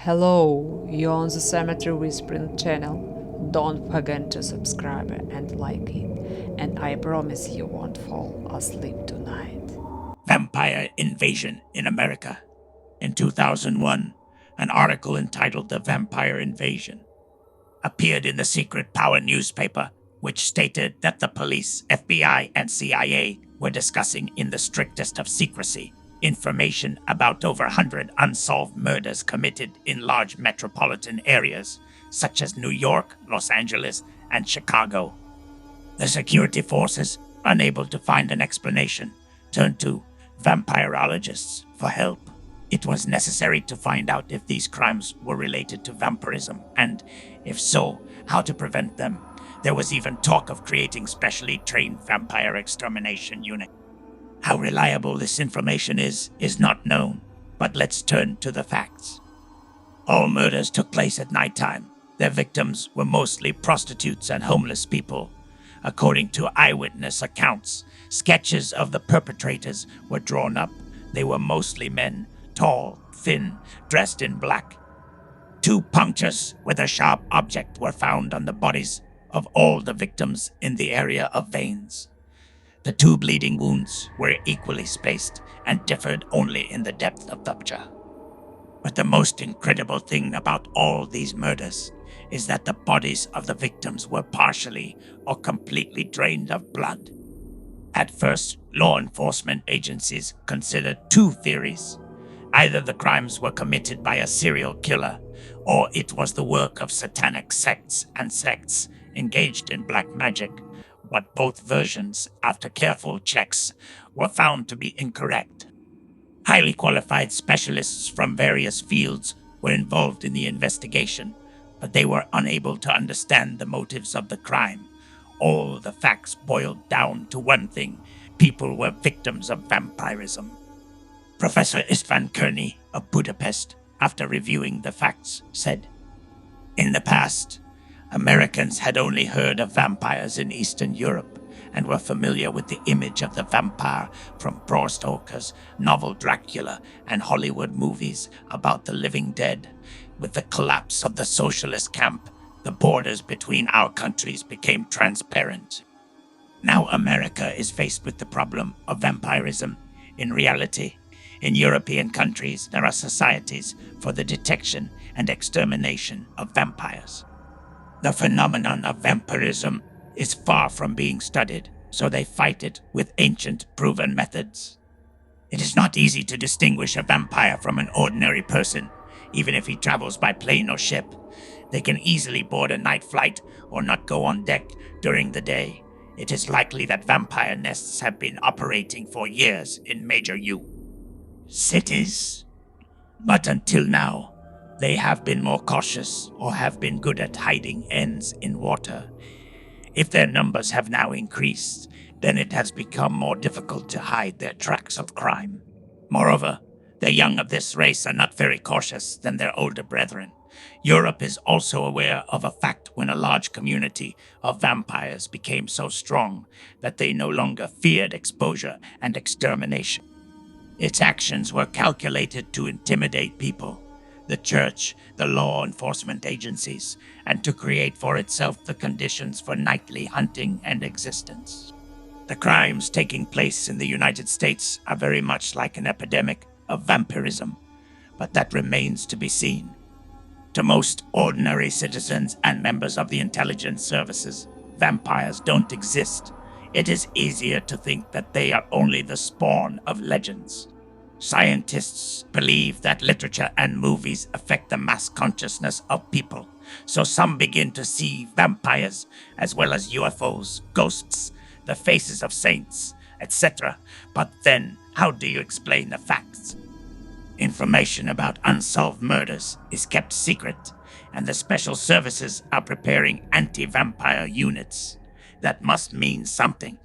Hello, you're on the Cemetery Whispering channel. Don't forget to subscribe and like it, and I promise you won't fall asleep tonight. Vampire Invasion in America. In 2001, an article entitled The Vampire Invasion appeared in the Secret Power newspaper, which stated that the police, FBI, and CIA were discussing in the strictest of secrecy information about over 100 unsolved murders committed in large metropolitan areas such as New York, Los Angeles, and Chicago. The security forces, unable to find an explanation, turned to vampirologists for help. It was necessary to find out if these crimes were related to vampirism, and, if so, how to prevent them. There was even talk of creating specially trained vampire extermination units. How reliable this information is not known, but let's turn to the facts. All murders took place at nighttime. Their victims were mostly prostitutes and homeless people. According to eyewitness accounts, sketches of the perpetrators were drawn up. They were mostly men, tall, thin, dressed in black. 2 punctures with a sharp object were found on the bodies of all the victims in the area of veins. The 2 bleeding wounds were equally spaced and differed only in the depth of rupture. But the most incredible thing about all these murders is that the bodies of the victims were partially or completely drained of blood. At first, law enforcement agencies considered 2 theories. Either the crimes were committed by a serial killer, or it was the work of satanic sects engaged in black magic. But both versions, after careful checks, were found to be incorrect. Highly qualified specialists from various fields were involved in the investigation, but they were unable to understand the motives of the crime. All the facts boiled down to one thing: people were victims of vampirism. Professor Istvan Kearney of Budapest, after reviewing the facts, said, "In the past, Americans had only heard of vampires in Eastern Europe and were familiar with the image of the vampire from Bram Stoker's novel Dracula and Hollywood movies about the living dead. With the collapse of the socialist camp, the borders between our countries became transparent. Now America is faced with the problem of vampirism. In reality, in European countries, there are societies for the detection and extermination of vampires. The phenomenon of vampirism is far from being studied, so they fight it with ancient, proven methods. It is not easy to distinguish a vampire from an ordinary person, even if he travels by plane or ship. They can easily board a night flight or not go on deck during the day. It is likely that vampire nests have been operating for years in major cities. But until now, they have been more cautious or have been good at hiding ends in water. If their numbers have now increased, then it has become more difficult to hide their tracks of crime. Moreover, the young of this race are not very cautious than their older brethren. Europe is also aware of a fact: when a large community of vampires became so strong that they no longer feared exposure and extermination. Its actions were calculated to intimidate people, the church, the law enforcement agencies, and to create for itself the conditions for nightly hunting and existence. The crimes taking place in the United States are very much like an epidemic of vampirism, but that remains to be seen. To most ordinary citizens and members of the intelligence services, vampires don't exist. It is easier to think that they are only the spawn of legends. Scientists believe that literature and movies affect the mass consciousness of people, so some begin to see vampires as well as UFOs, ghosts, the faces of saints, etc. But then, how do you explain the facts? Information about unsolved murders is kept secret, and the special services are preparing anti-vampire units. That must mean something,